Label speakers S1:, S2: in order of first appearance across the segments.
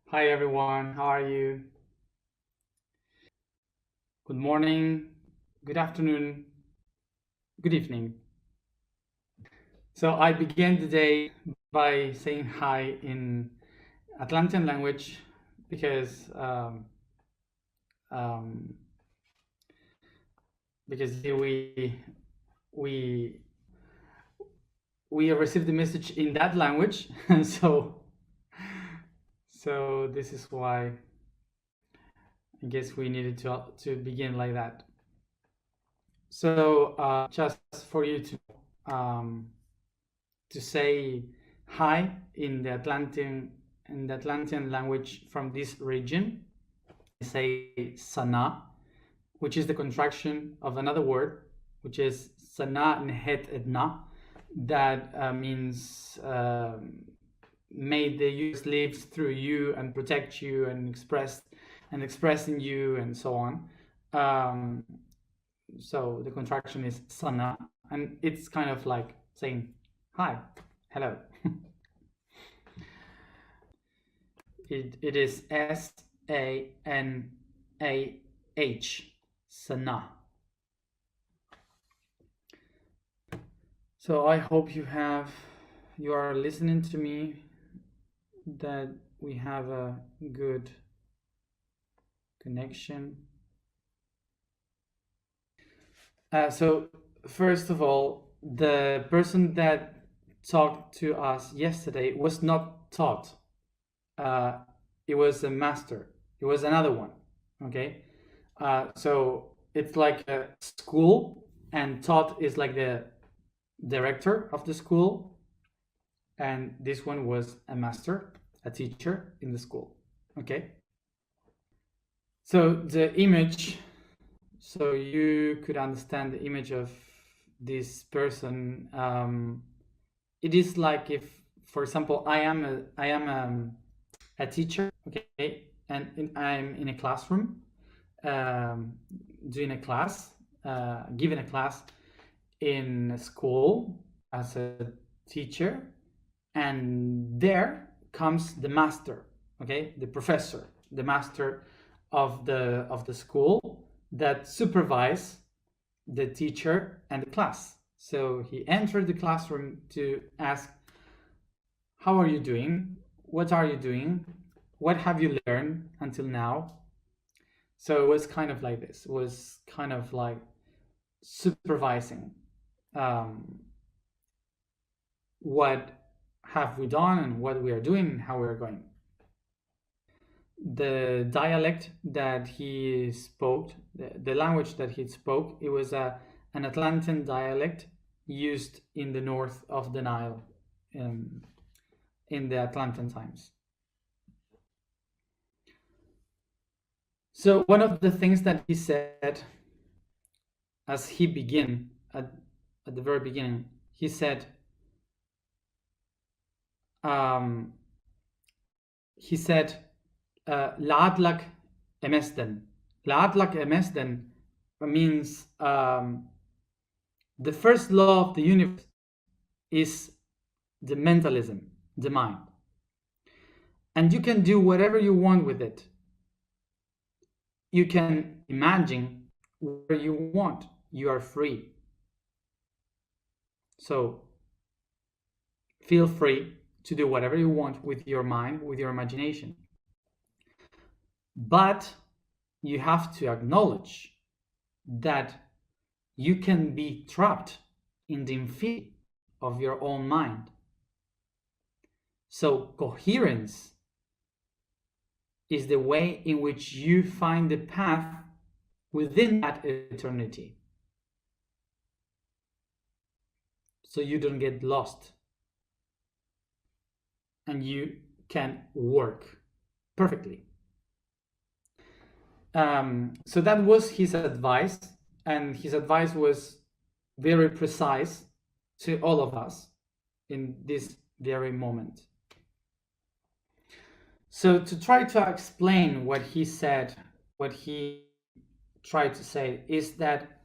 S1: Hi everyone, how are you? Good morning, good afternoon, good evening. So I began the day by saying hi in Atlantean language because um, we we received the message in that language, so this is why I guess we needed to begin like that. So just for you to say hi in the Atlantean language from this region. I say sana, which is the contraction of another word, which is sana nhet edna, that means may the universe live through you and protect you and expressing you and so on. So the contraction is sana, and it's kind of like saying hi, hello. It is Sanah, Sana. So I hope you are listening to me, that we have a good connection. So first of all, the person that talked to us yesterday was not taught. Uh, it was a master. It was another one. Okay. So it's like a school, and taught is like the director of the school, and this one was a master, a teacher in the school. Okay. So the image, so you could understand the image of this person. It is like if, for example, I am a teacher, okay, and I'm in a classroom, doing a class, giving a class in a school as a teacher, and there comes the master, okay, the professor, the master of the school that supervise the teacher and the class. So he entered the classroom to ask, how are you doing? What are you doing? What have you learned until now? So it was kind of like this. It was kind of like supervising um, what have we done and what we are doing and how we are going. The dialect that he spoke, the language that he spoke, it was an Atlantean dialect used in the north of the Nile, in the Atlantean times. So one of the things that he said as he began at the very beginning, he said, um, "La'adlak emesden." La'adlak emesden means the first law of the universe is the mentalism, the mind. And you can do whatever you want with it. You can imagine whatever you want. You are free. So feel free to do whatever you want with your mind, with your imagination. But you have to acknowledge that you can be trapped in the infinity of your own mind. So coherence is the way in which you find the path within that eternity, so you don't get lost and you can work perfectly. So that was his advice, and his advice was very precise to all of us in this very moment. So to try to explain what he said, what he tried to say is that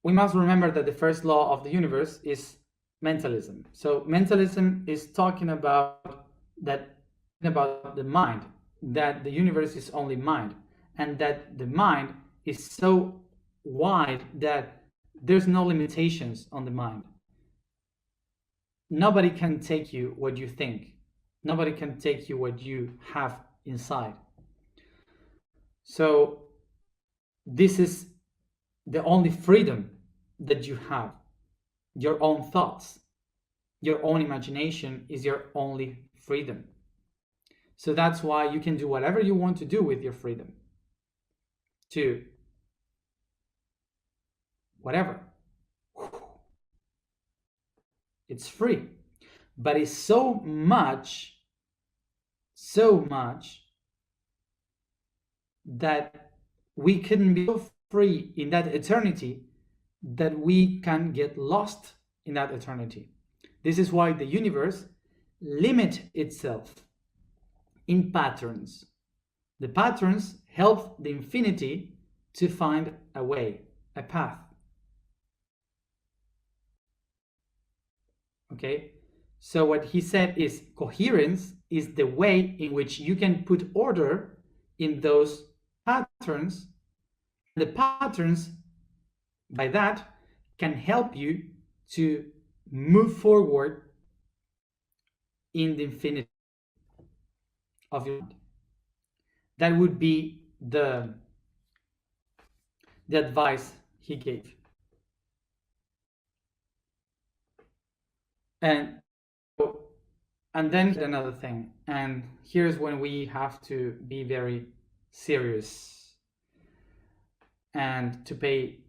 S1: we must remember that the first law of the universe is mentalism. So mentalism is talking about that about the mind, that the universe is only mind, and that the mind is so wide that there's no limitations on the mind. Nobody can take you what you think. Nobody can take you what you have inside. So this is the only freedom that you have. Your own thoughts, your own imagination is your only freedom. So that's why you can do whatever you want to do with your freedom. To whatever. It's free. But it's so much that we can be so free in that eternity that we can get lost in that eternity. This is why the universe limits itself in patterns. The patterns help the infinity to find a way, a path. Okay? So what he said is coherence is the way in which you can put order in those patterns. The patterns, by that, can help you to move forward in the infinity of your mind. That would be the advice he gave. And then another thing, and here's when we have to be very serious and to pay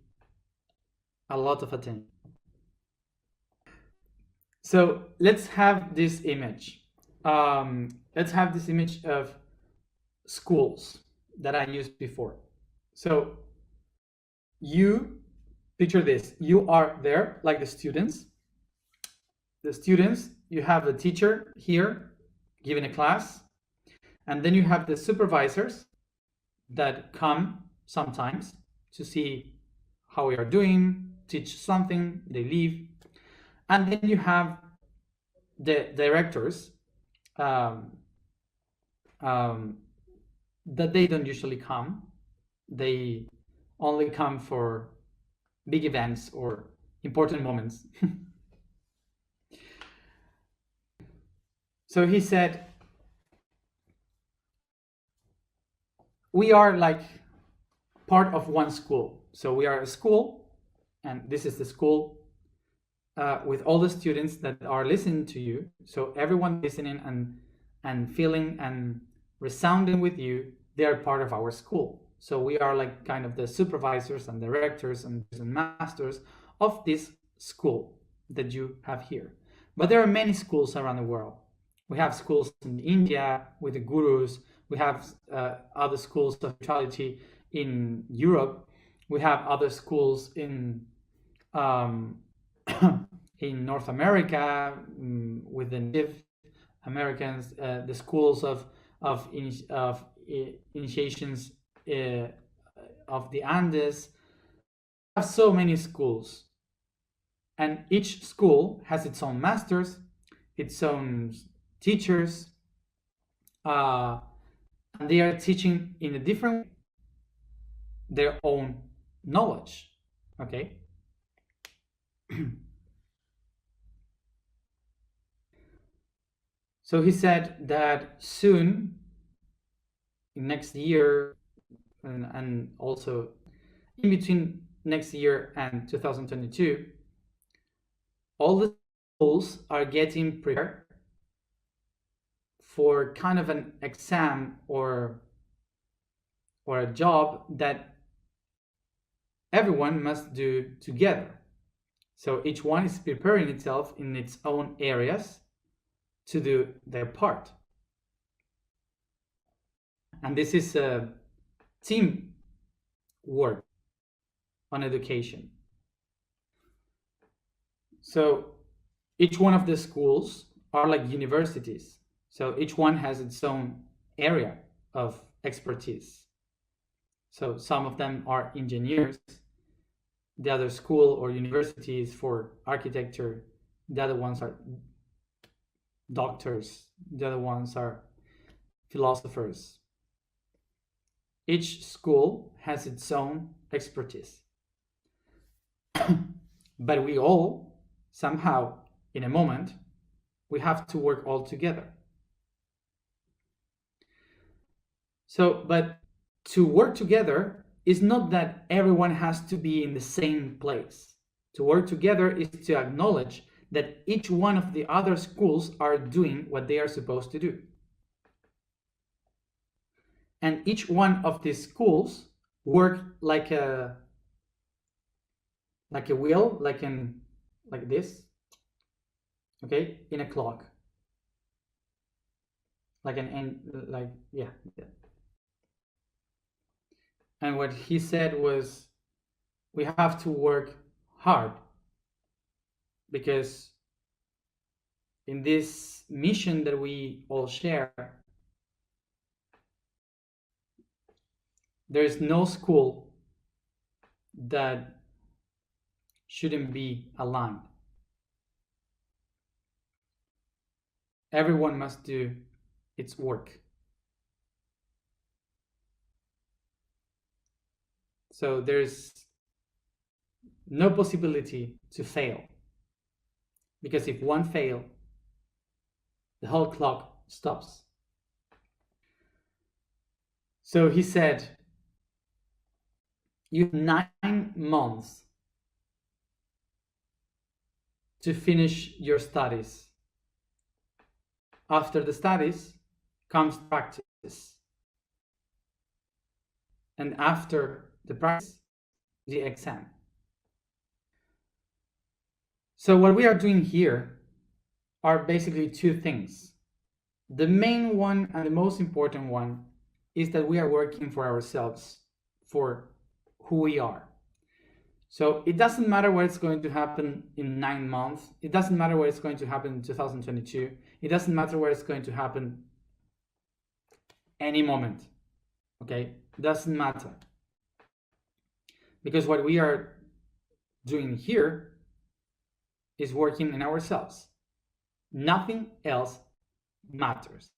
S1: a lot of attention. So let's have this image. Let's have this image of schools that I used before. So you picture this. You are there like the students. You have a teacher here giving a class, and then you have the supervisors that come sometimes to see how we are doing, teach something, they leave. And then you have the directors that they don't usually come. They only come for big events or important moments. So he said, we are like part of one school. So we are a school, and this is the school with all the students that are listening to you. So everyone listening and feeling and resounding with you, they are part of our school. So we are like kind of the supervisors and directors and masters of this school that you have here. But there are many schools around the world. We have schools in India with the gurus. We have other schools of spirituality in Europe. We have other schools in in North America with the Native Americans, the schools of initiations of the Andes. We have so many schools, and each school has its own masters, its own teachers, and they are teaching in a different way their own knowledge. Okay. So he said that soon, next year, and also in between next year and 2022, all the schools are getting prepared for kind of an exam or a job that everyone must do together. So each one is preparing itself in its own areas to do their part. And this is a team work on education. So each one of the schools are like universities. So each one has its own area of expertise. So some of them are engineers, the other school or universities for architecture, the other ones are doctors, the other ones are philosophers. Each school has its own expertise. But we all, somehow, in a moment, we have to work all together. So, but to work together is not that everyone has to be in the same place. To work together is to acknowledge that each one of the other schools are doing what they are supposed to do. And each one of these schools work like a wheel, like this, okay, in a clock. Yeah. And what he said was, we have to work hard, because in this mission that we all share, there is no school that shouldn't be aligned. Everyone must do its work. So there's no possibility to fail, because if one fails, the whole clock stops. So he said, you have 9 months to finish your studies. After the studies comes practice. And after the practice, the exam. So what we are doing here are basically two things. The main one and the most important one is that we are working for ourselves, for who we are. So it doesn't matter what is going to happen in 9 months. It doesn't matter what is going to happen in 2022. It doesn't matter what is going to happen any moment. Okay? It doesn't matter. Because what we are doing here is working in ourselves. Nothing else matters.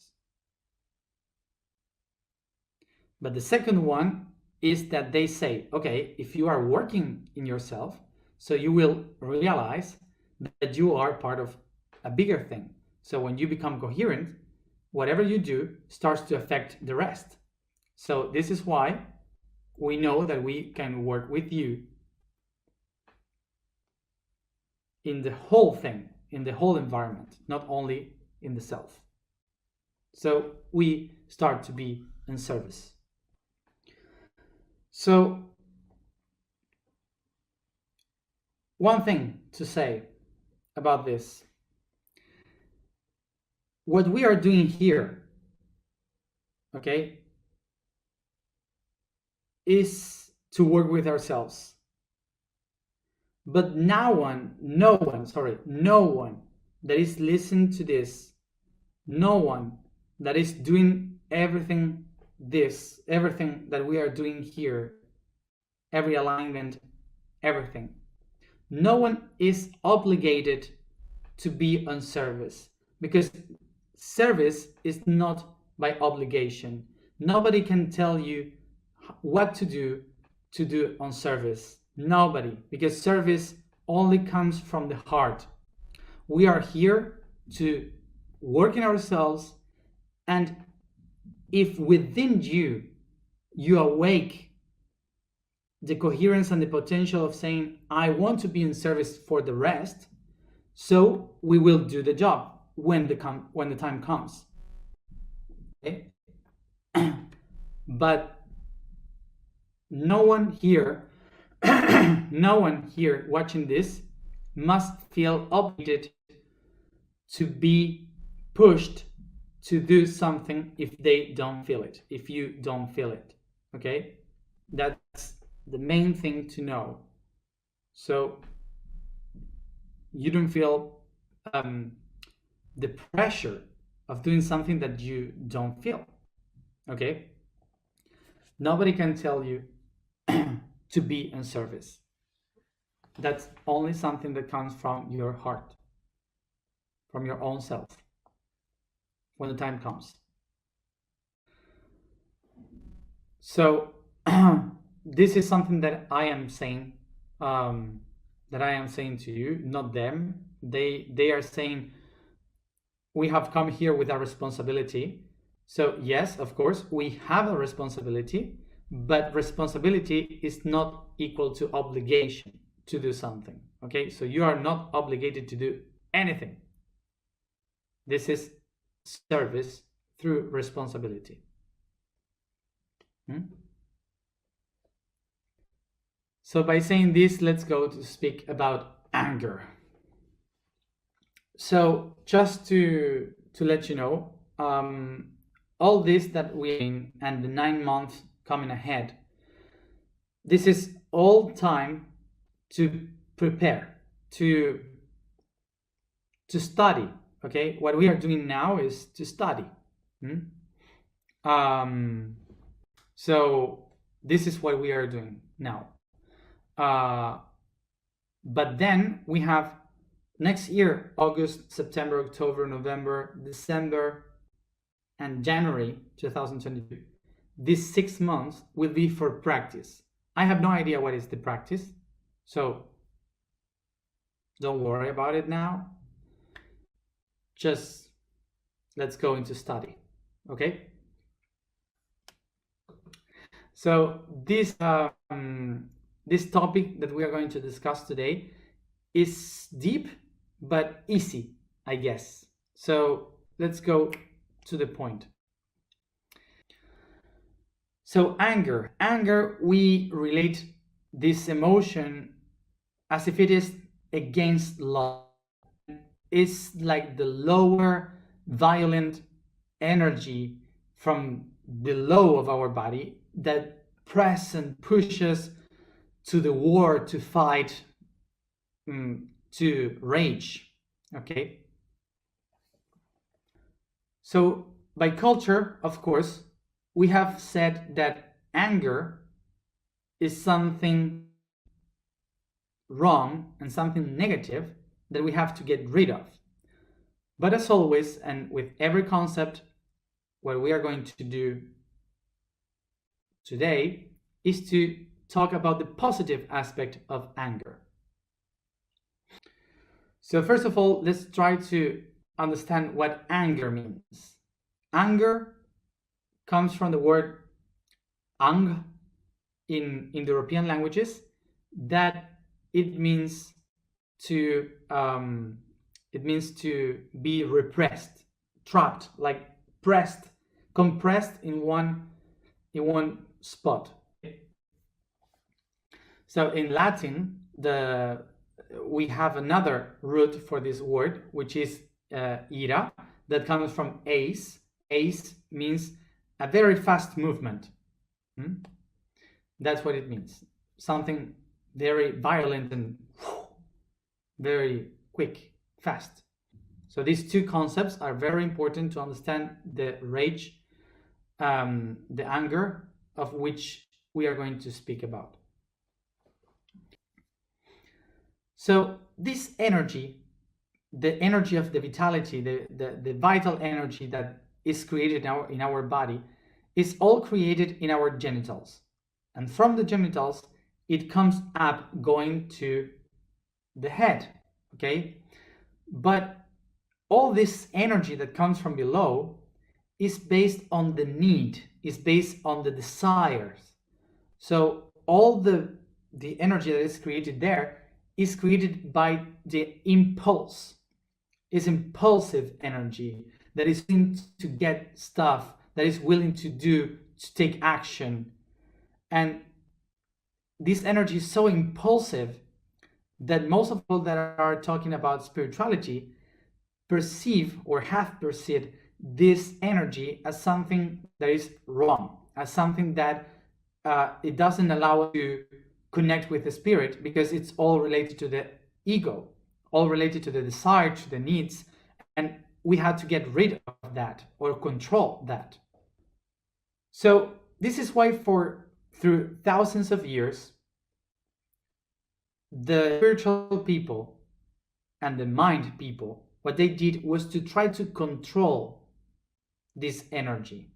S1: But the second one is that they say, okay, if you are working in yourself, so you will realize that you are part of a bigger thing. So when you become coherent, whatever you do starts to affect the rest. So this is why we know that we can work with you in the whole thing, in the whole environment, not only in the self. So we start to be in service. So one thing to say about this, what we are doing here, okay, is to work with ourselves. But no one that is listening to this, no one that is doing everything that we are doing here, every alignment, everything, no one is obligated to be on service, because service is not by obligation. Nobody can tell you what to do on service. Nobody, because service only comes from the heart. We are here to work in ourselves, and if within you awake the coherence and the potential of saying, I want to be in service for the rest, so we will do the job when the time comes. Okay? But no one here watching this must feel obligated to be pushed to do something if they don't feel it, if you don't feel it. Okay? That's the main thing to know. So you don't feel the pressure of doing something that you don't feel. Okay? Nobody can tell you to be in service. That's only something that comes from your heart, from your own self, when the time comes. So this is something that I am saying, to you, not them. They are saying we have come here with a responsibility. So yes, of course, we have a responsibility, but responsibility is not equal to obligation to do something. Okay, so you are not obligated to do anything. This is service through responsibility. So by saying this, let's go to speak about anger. So just to let you know, all this that we're in and the 9 months coming ahead, this is all time to prepare, to study. Okay, what we are doing now is to study. So this is what we are doing now. But then we have next year, August, September, October, November, December, and January 2022. These 6 months will be for practice. I have no idea what is the practice, so don't worry about it now. Just let's go into study, okay? So this topic that we are going to discuss today is deep but easy, I guess. So let's go to the point. So anger, we relate this emotion as if it is against love. It's like the lower violent energy from below of our body that press and pushes to the war, to fight, to rage. Okay. So by culture, of course, we have said that anger is something wrong and something negative that we have to get rid of. But as always, and with every concept, what we are going to do today is to talk about the positive aspect of anger. So first of all, let's try to understand what anger means. Anger comes from the word ang in European languages, that it means to be repressed, trapped, like pressed, compressed in one spot. So in Latin, we have another root for this word, which is ira, that comes from ace. Ace means a very fast movement. That's what it means. Something very violent and very quick, fast. So these two concepts are very important to understand the rage, the anger of which we are going to speak about. So this energy, the energy of the vitality, the vital energy that is created in our body, is all created in our genitals. And from the genitals, it comes up going to the head, okay? But all this energy that comes from below is based on the need, is based on the desires. So all the energy that is created there is created by the impulse. It's impulsive energy that is willing to get stuff, that is willing to take action. And this energy is so impulsive that most of people that are talking about spirituality perceive or have perceived this energy as something that is wrong, as something that it doesn't allow us to connect with the spirit, because it's all related to the ego, all related to the desire, to the needs, and we had to get rid of that or control that. So this is why through thousands of years, the spiritual people and the mind people, what they did was to try to control this energy.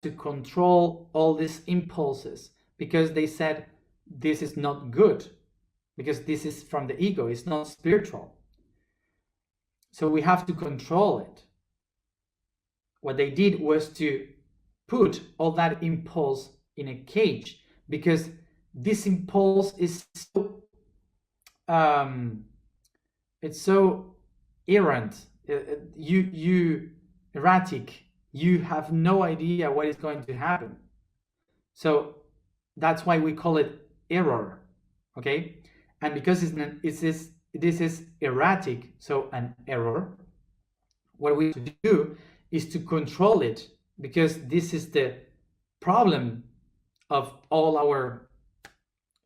S1: to control all these impulses because they said this is not good, because this is from the ego, it's not spiritual. So we have to control it. What they did was to put all that impulse in a cage, because this impulse is so it's so errant, you erratic, you have no idea what is going to happen. So that's why we call it error, okay? And because this is erratic, so an error, what we have to do is to control it, because this is the problem of all our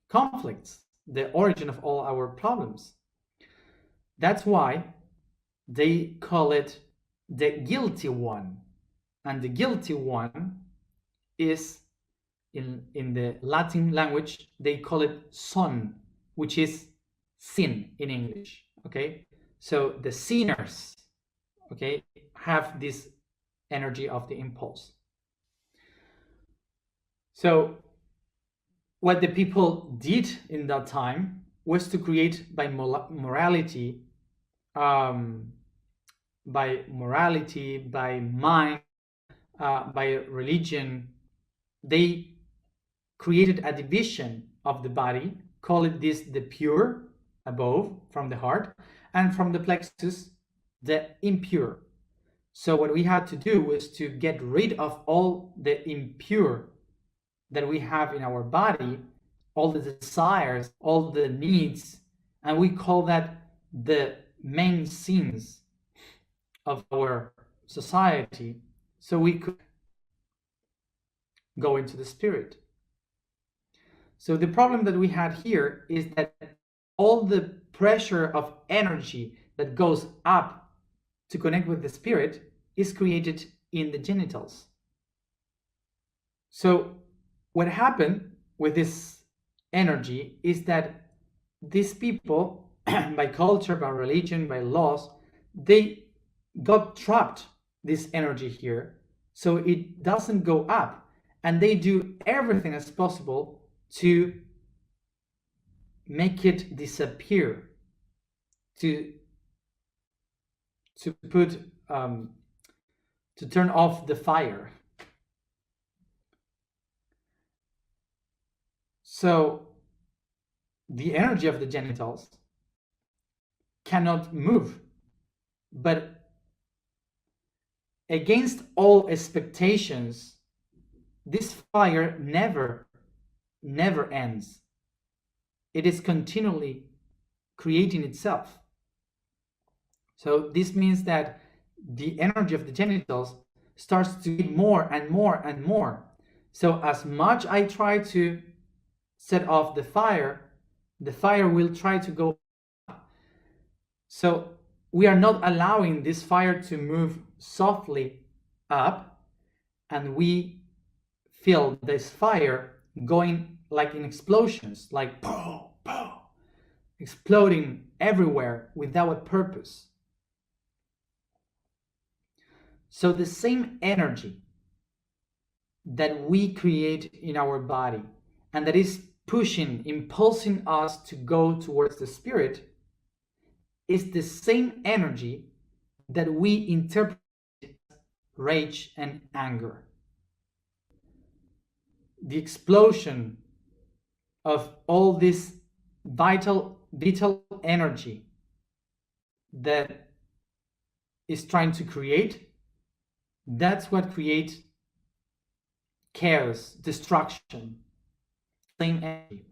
S1: conflicts, the origin of all our problems. That's why they call it the guilty one. And the guilty one is, in the Latin language, they call it son, which is sin in English, okay? So the sinners, okay, have this energy of the impulse. So what the people did in that time was to create by morality, by mind, by religion, they created a division of the body, call it this the pure, above, from the heart, and from the plexus, the impure. So what we had to do was to get rid of all the impure that we have in our body, all the desires, all the needs, and we call that the main sins of our society, so we could go into the spirit. So the problem that we had here is that all the pressure of energy that goes up to connect with the spirit is created in the genitals. So what happened with this energy is that these people, by culture, by religion, by laws, they got trapped this energy here, so it doesn't go up, and they do everything as possible to make it disappear, to put to turn off the fire. So the energy of the genitals cannot move, but against all expectations, this fire never ends. It is continually creating itself. So this means that the energy of the genitals starts to get more and more and more. So as much I try to set off the fire will try to go up. So we are not allowing this fire to move softly up, and we feel this fire going like in explosions, like pow, pow, exploding everywhere without a purpose. So the same energy that we create in our body, and that is pushing, impulsing us to go towards the spirit, is the same energy that we interpret as rage and anger. The explosion of all this vital energy that is trying to create, that's what creates chaos, destruction. Same energy.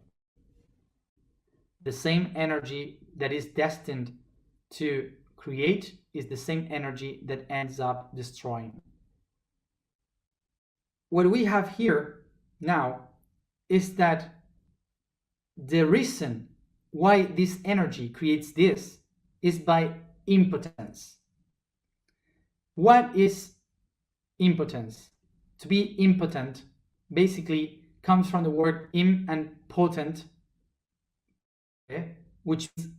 S1: The same energy that is destined to create is the same energy that ends up destroying. What we have here now is that the reason why this energy creates this is by impotence. What is impotence? To be impotent basically comes from the word im and potent, okay, which means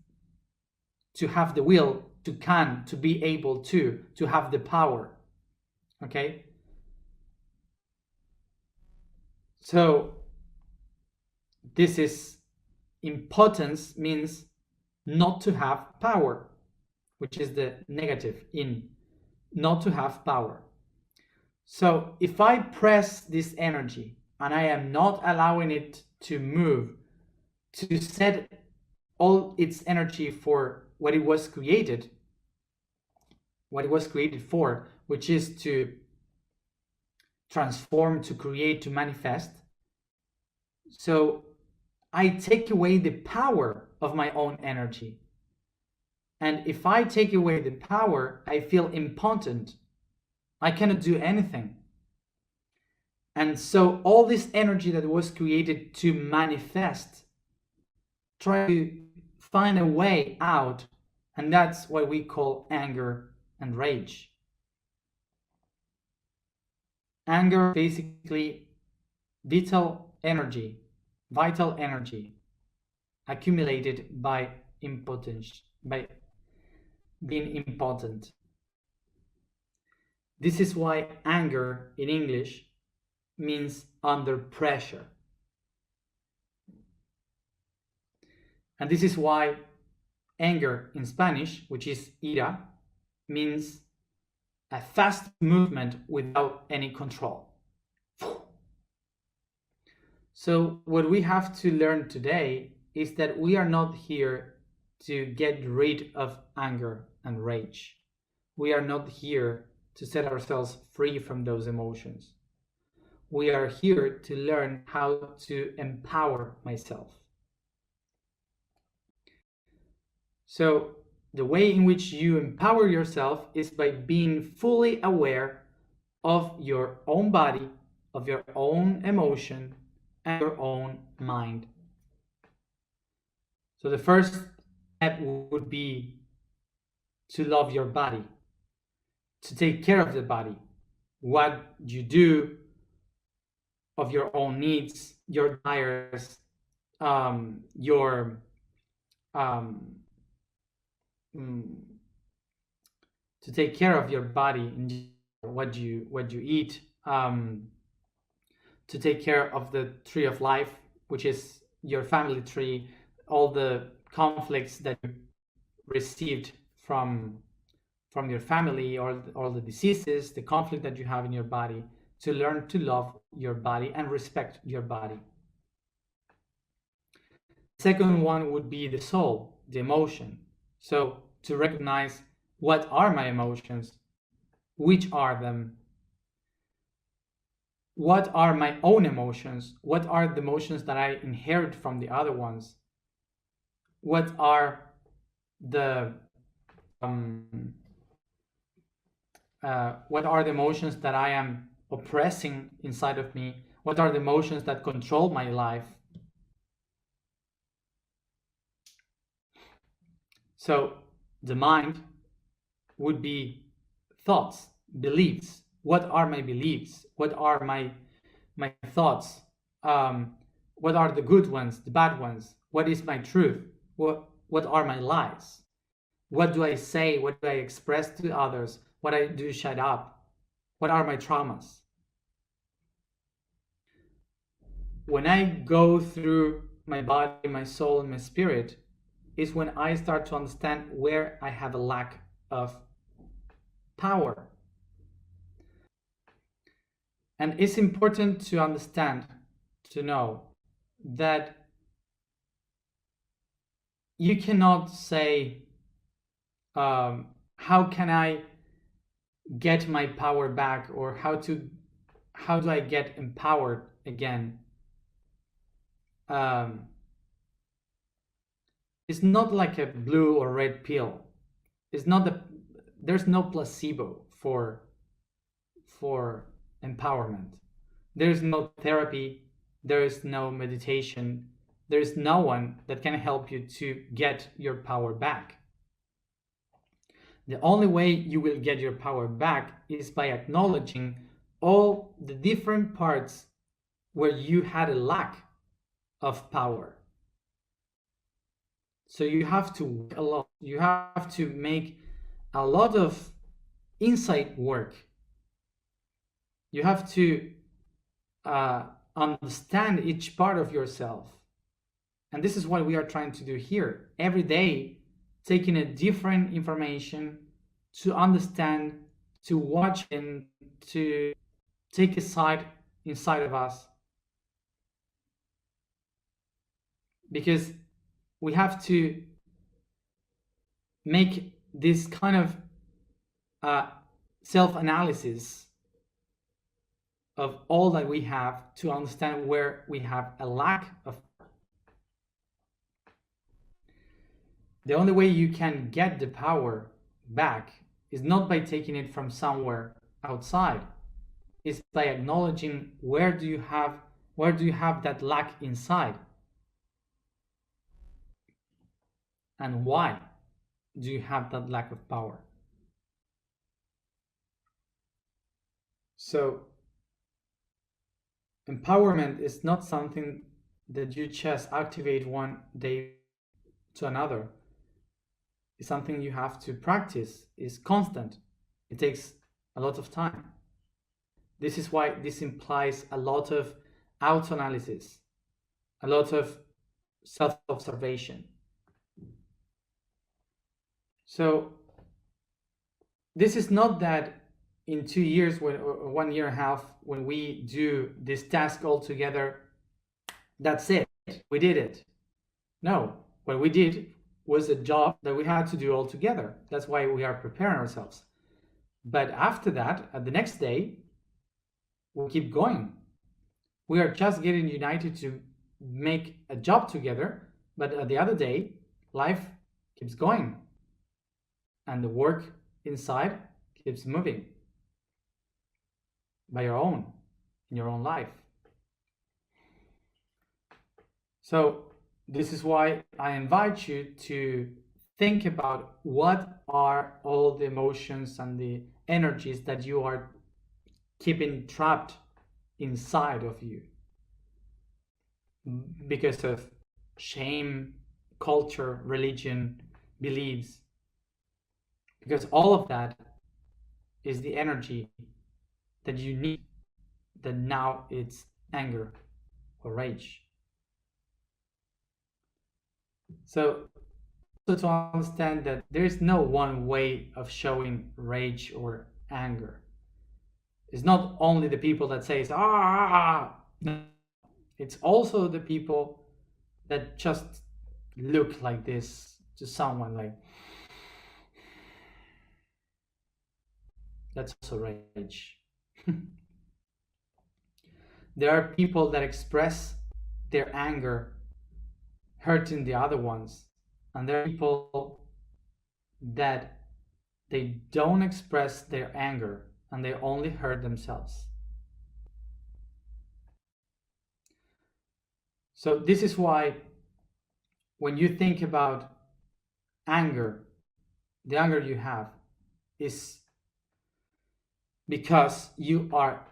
S1: to have the will, to can, to be able to have the power, okay? So this is impotence, means not to have power, which is the negative in not to have power. So if I press this energy and I am not allowing it to move, to set all its energy for what it was created for, which is to transform, to create, to manifest. So I take away the power of my own energy. And if I take away the power, I feel impotent. I cannot do anything. And so all this energy that was created to manifest, try to find a way out, and that's what we call anger and rage. Anger, basically vital energy accumulated by impotence, by being impotent. This is why anger in English means under pressure. And this is why anger in Spanish, which is ira, means a fast movement without any control. So what we have to learn today is that we are not here to get rid of anger and rage. We are not here to set ourselves free from those emotions. We are here to learn how to empower myself. So the way in which you empower yourself is by being fully aware of your own body, of your own emotion, and your own mind. So the first step would be to love your body, to take care of the body, what you do of your own needs, your desires, to take care of your body, what you eat, to take care of the tree of life, which is your family tree, all the conflicts that you received from your family, or all the diseases, the conflict that you have in your body, to learn to love your body and respect your body. The second one would be the soul, the emotion. So to recognize, what are my emotions? Which are them? What are my own emotions? What are the emotions that I inherit from the other ones? What are the emotions that I am oppressing inside of me? What are the emotions that control my life? So the mind would be thoughts, beliefs. What are my beliefs? What are my thoughts? What are the good ones, the bad ones? What is my truth? What are my lies? What do I say? What do I express to others? What I do shut up? What are my traumas? When I go through my body, my soul, and my spirit, is when I start to understand where I have a lack of power. And it's important to understand, to know that you cannot say, how can I get my power back, or how do I get empowered again? It's not like a blue or red pill. There's no placebo for empowerment. There's no therapy, there is no meditation, there is no one that can help you to get your power back. The only way you will get your power back is by acknowledging all the different parts where you had a lack of power. So you have to work a lot. You have to make a lot of insight work. You have to understand each part of yourself. And this is what we are trying to do here. Every day, taking a different information to understand, to watch, and to take a side inside of us. Because we have to make this kind of self-analysis of all that we have to understand where we have a lack of. The only way you can get the power back is not by taking it from somewhere outside. It's by acknowledging where do you have that lack inside, and why do you have that lack of power. So empowerment is not something that you just activate one day to another. It's something you have to practice. It's constant. It takes a lot of time. This is why this implies a lot of auto-analysis, a lot of self-observation. So this is not that in 2 years, or 1 year and a half, when we do this task all together, that's it, we did it. No, what we did was a job that we had to do all together. That's why we are preparing ourselves. But after that, at the next day, we keep going. We are just getting united to make a job together, but at the other day, life keeps going. And the work inside keeps moving by your own, in your own life. So this is why I invite you to think about what are all the emotions and the energies that you are keeping trapped inside of you because of shame, culture, religion, beliefs. Because all of that is the energy that you need, that now it's anger or rage. So to understand that there is no one way of showing rage or anger. It's not only the people that say, no. It's also the people that just look like this to someone, like, that's also rage. There are people that express their anger hurting the other ones, and there are people that they don't express their anger and they only hurt themselves. So this is why when you think about anger, the anger you have is because you are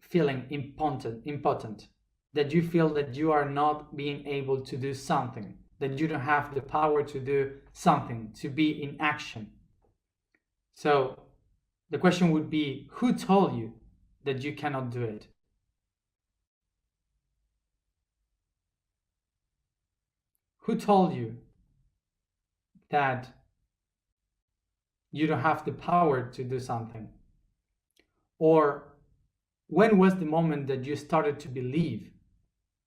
S1: feeling impotent, that you feel that you are not being able to do something, that you don't have the power to do something, to be in action. So the question would be, who told you that you cannot do it? Who told you that you don't have the power to do something? Or when was the moment that you started to believe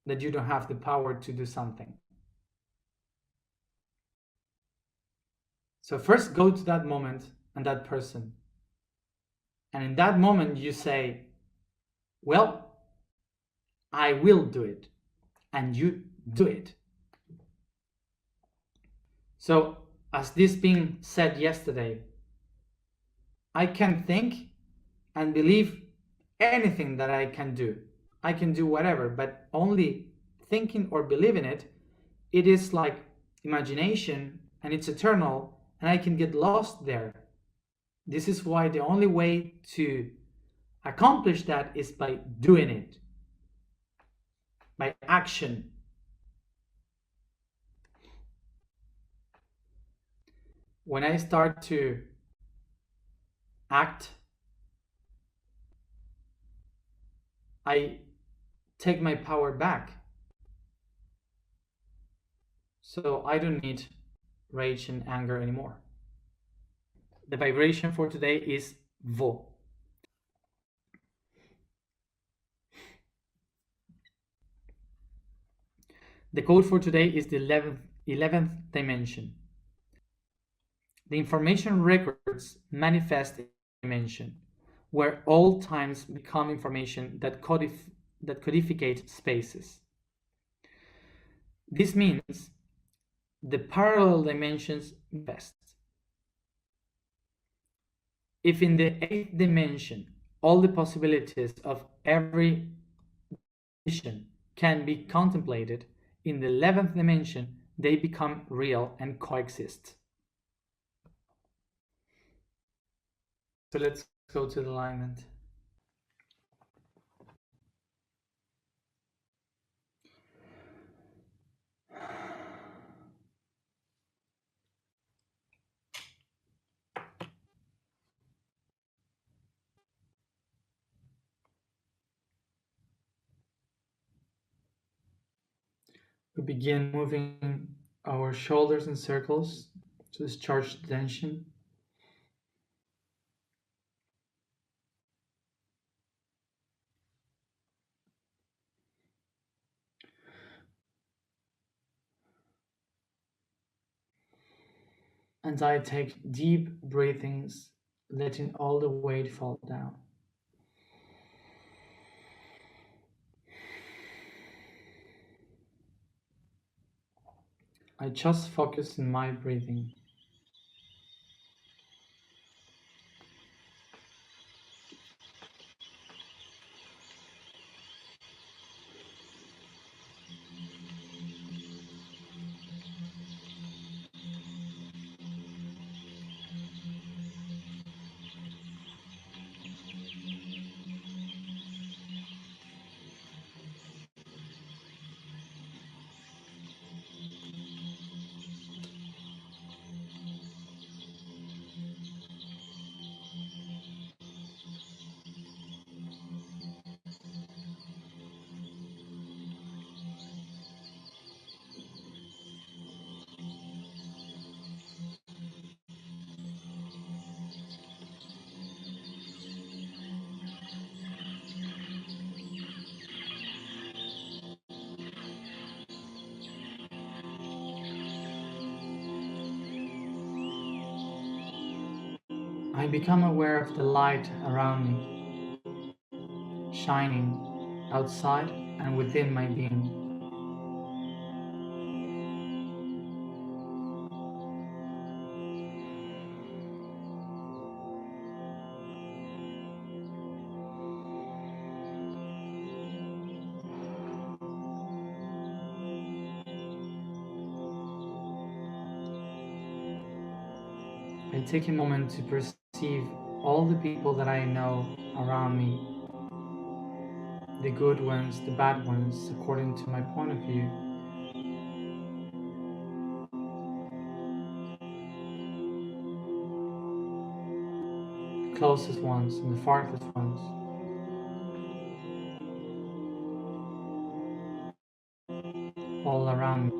S1: that you don't have the power to do something? So first go to that moment and that person. And in that moment you say, well, I will do it. And you do it. So as this being said yesterday, I can think and believe anything that I can do. I can do whatever, but only thinking or believing it, it is like imagination and it's eternal, and I can get lost there. This is why the only way to accomplish that is by doing it, by action. When I start to act, I take my power back. So I don't need rage and anger anymore. The vibration for today is Vo. The code for today is the 11th dimension. The information records manifest dimension, where all times become information that codificate spaces. This means the parallel dimensions manifest. If in the 8th dimension all the possibilities of every dimension can be contemplated, in the 11th dimension they become real and coexist. So let's go to the alignment. We begin moving our shoulders in circles to discharge the tension. And I take deep breathings, letting all the weight fall down. I just focus on my breathing. I become aware of the light around me, shining outside and within my being. I take a moment to perceive all the people that I know around me, the good ones, the bad ones, according to my point of view. The closest ones and the farthest ones. All around me.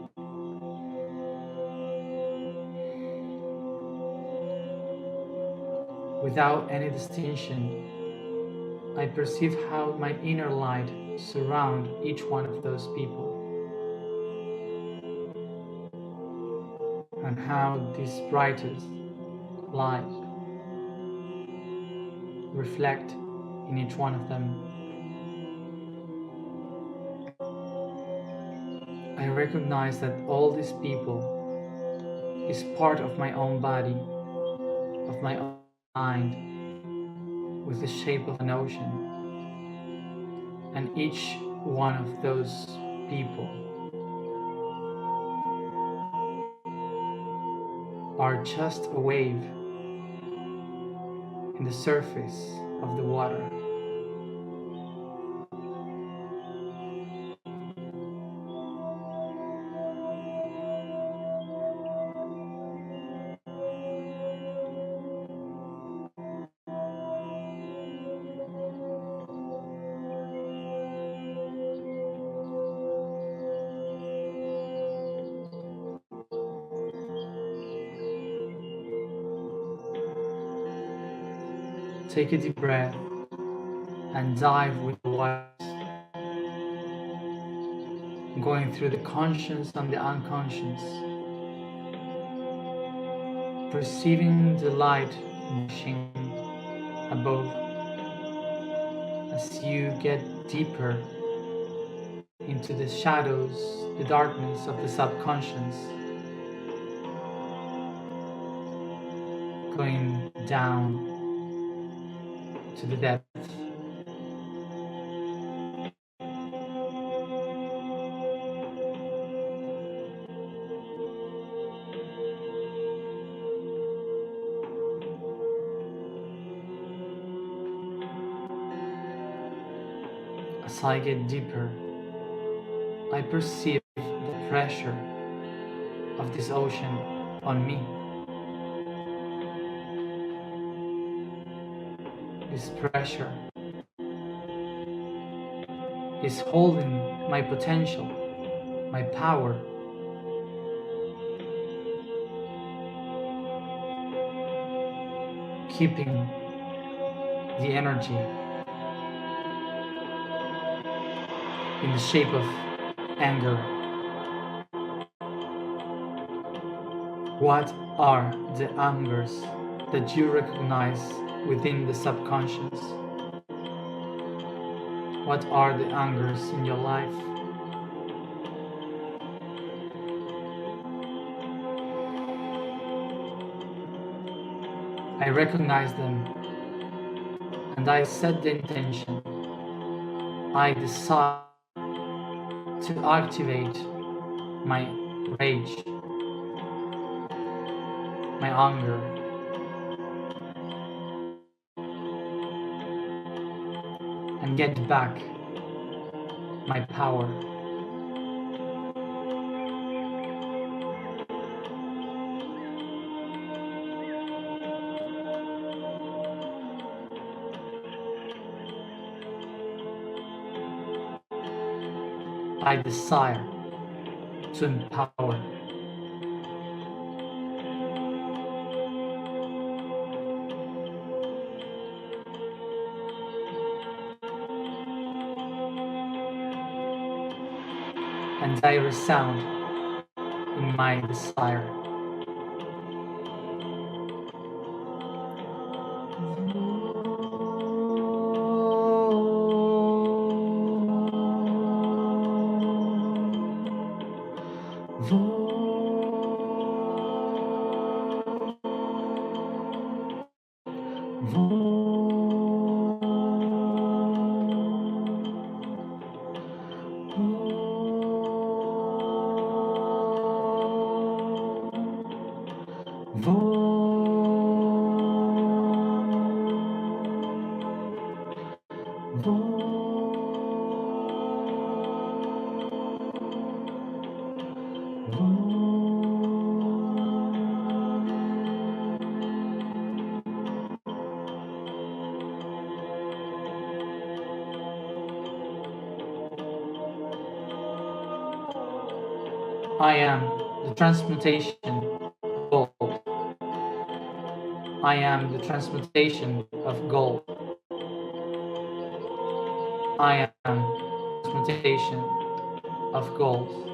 S1: Without any distinction, I perceive how my inner light surrounds each one of those people, and how this brightest light reflect in each one of them. I recognize that all these people is part of my own body, of my own mind, with the shape of an ocean. And each one of those people are just a wave in the surface of the water. take a deep breath and dive with the waves, going through the conscious and the unconscious, perceiving the light rushing above as you get deeper into the shadows, the darkness of the subconscious, going down to the depth. As I get deeper, I perceive the pressure of this ocean on me. This pressure is holding my potential, my power, keeping the energy in the shape of anger. What are the angers that you recognize within the subconscious? What are the angers in your life? I recognize them and I set the intention. I decide to activate my rage, my anger, and get back my power. I desire to empower. And I resound in my desire. I am the transmutation of gold. I am the transmutation of gold. I am the transmutation of gold.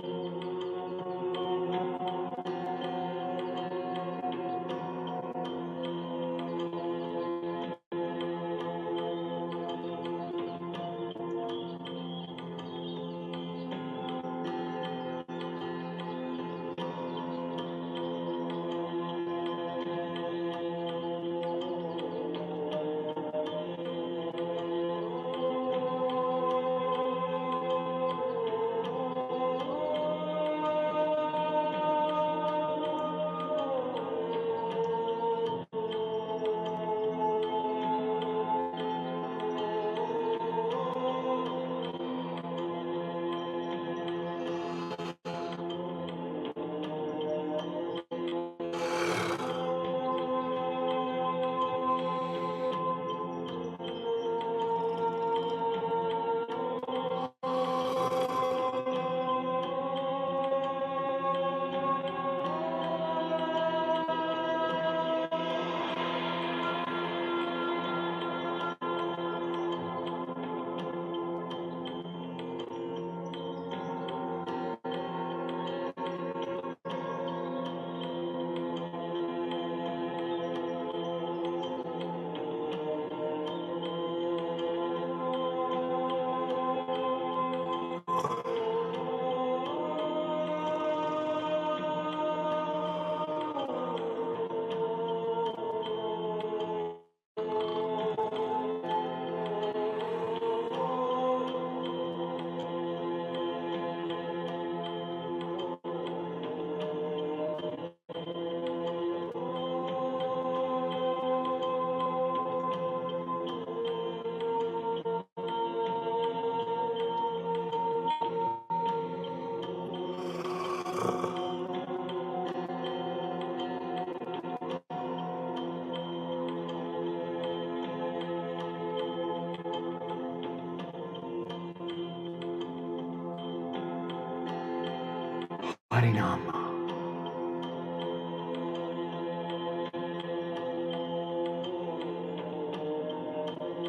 S1: Harinama.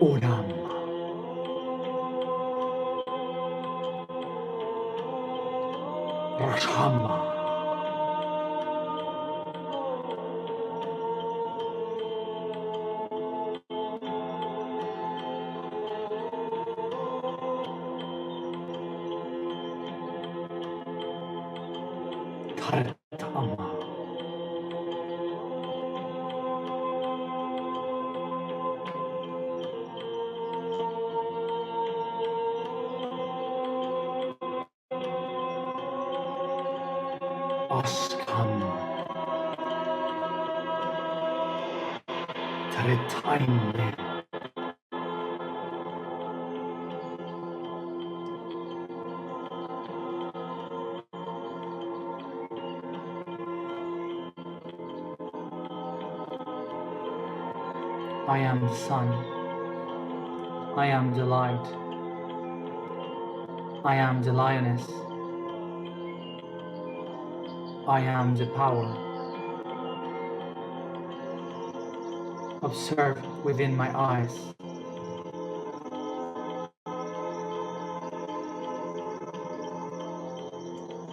S1: Oram. Rashama. Taratama. Askam. Taretaine. I am the sun. I am the light. I am the lioness. I am the power. Observe within my eyes.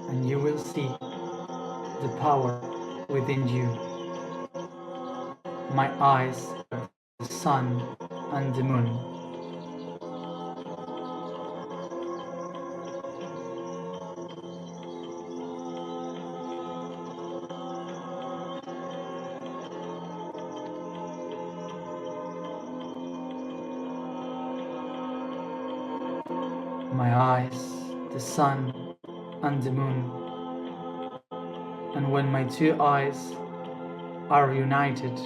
S1: And you will see the power within you. My eyes are the sun and the moon. My eyes, the sun and the moon. And when my two eyes are united,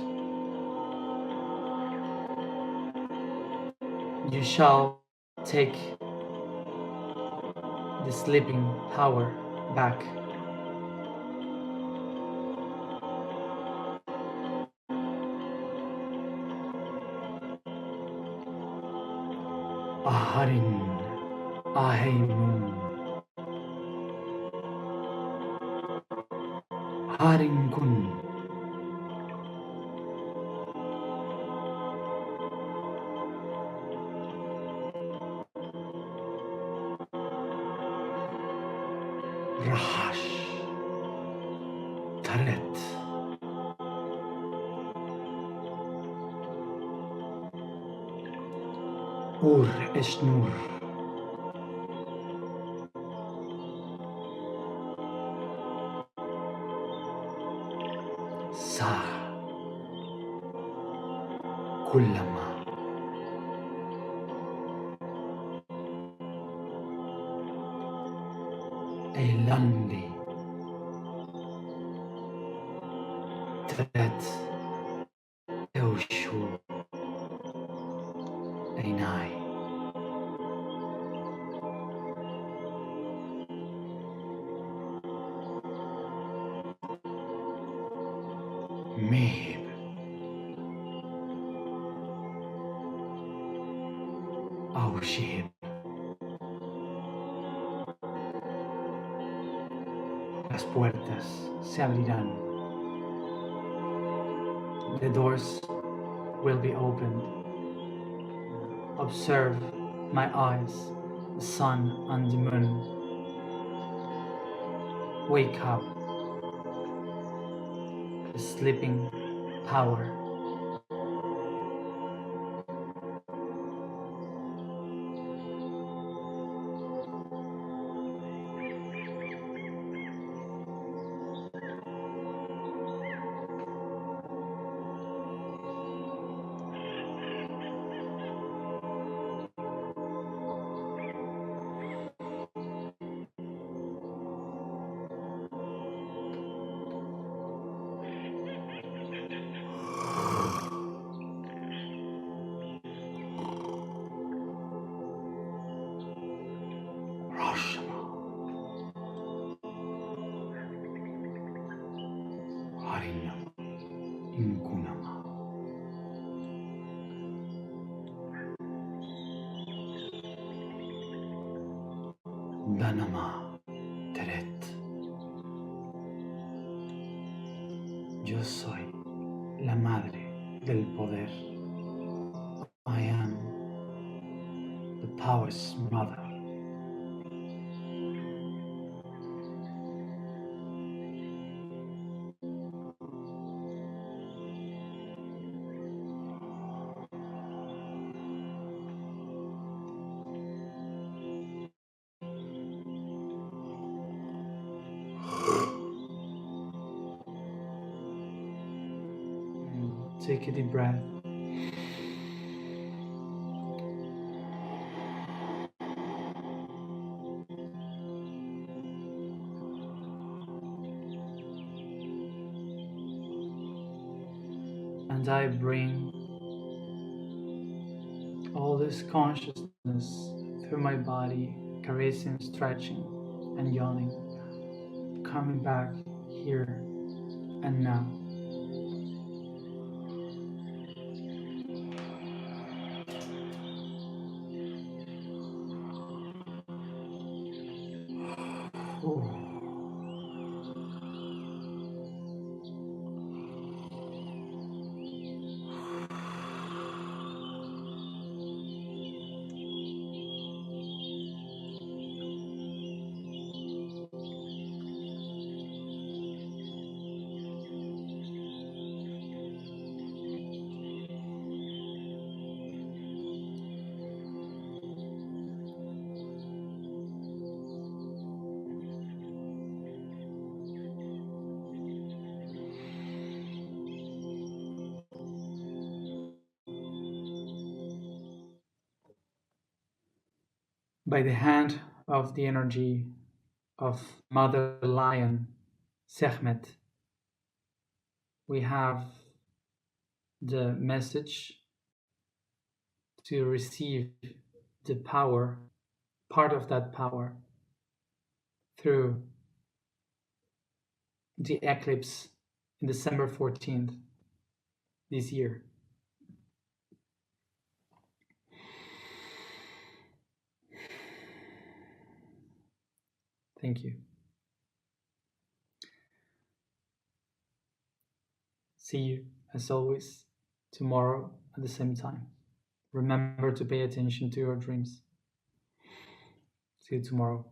S1: you shall take the sleeping power back. Aharin, aheimun, harin kun, rahash, taret, ur esnur, sa, kullama, eilandi, taret, eushu, einai. Meb, aushib. Las puertas se abrirán. The doors will be opened. Observe my eyes, the sun and the moon. Wake up, the sleeping power. Harinama, Inkunama, Danama, Teret. Yo soy la madre del poder. I am the power's mother. Take a deep breath. And I bring all this consciousness through my body, caressing, stretching, and yawning, coming back here and now. By the hand of the energy of Mother Lion, Sekhmet, we have the message to receive the power, part of that power, through the eclipse in December 14th this year. Thank you. See you, as always, tomorrow at the same time. Remember to pay attention to your dreams. See you tomorrow.